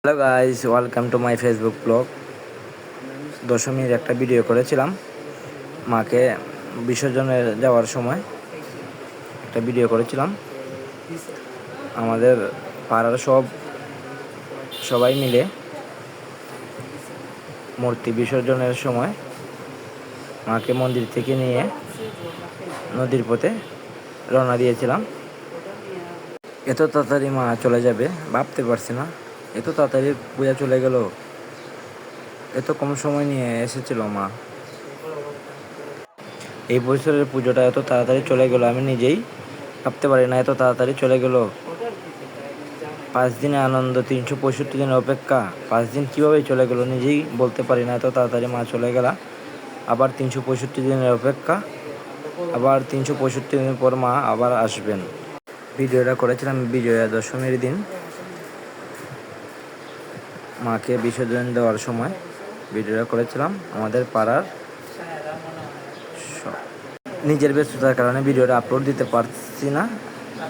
Hello guys, welcome to my Facebook blog. দশমীর একটা video করেছিলাম, মাকে বিসর্জনে যাওয়ার সময় একটা ভিডিও করেছিলাম। আমাদের পাড়ার সবাই মিলে মূর্তি বিসর্জনের সময় মাকে মন্দির থেকে নিয়ে নদীর পথে রওনা দিয়েছিলাম। এত তাড়াতাড়ি মা চলে যাবে ভাবতে পারছি না। এত তাড়াতাড়ি পূজা চলে গেল, এত কম সময় নিয়ে এসেছিল মা। এই বছরের পুজোটা এত তাড়াতাড়ি চলে গেল, আমি নিজেই ভাবতে পারি না এত তাড়াতাড়ি চলে গেল। 5 দিনের আনন্দ, 365 দিনের অপেক্ষা, 5 দিন কীভাবে চলে গেল নিজেই বলতে পারি না। এত তাড়াতাড়ি মা চলে গেল। আবার 365 দিনের অপেক্ষা, আবার 365 দিন পর মা আবার আসবেন। ভিডিওটা করেছিলাম বিজয়া দশমীর দিন, মাকে বিসর্জন দেওয়ার সময় ভিডিওটা করেছিলাম। আমাদের পাড়ার নিজের ব্যস্ততার কারণে ভিডিওটা আপলোড দিতে পারছি না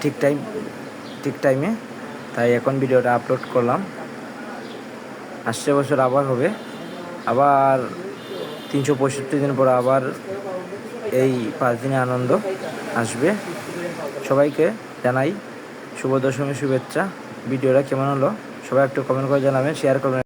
ঠিক টাইমে, তাই এখন ভিডিওটা আপলোড করলাম। আসছে বছর আবার হবে, আবার 365 দিন পর আবার এই 5 দিনে আনন্দ আসবে। সবাইকে জানাই শুভ দশমীর শুভেচ্ছা। ভিডিওটা কেমন হলো সবাই একটু কমেন্ট করে জানাবেন, শেয়ার করবেন।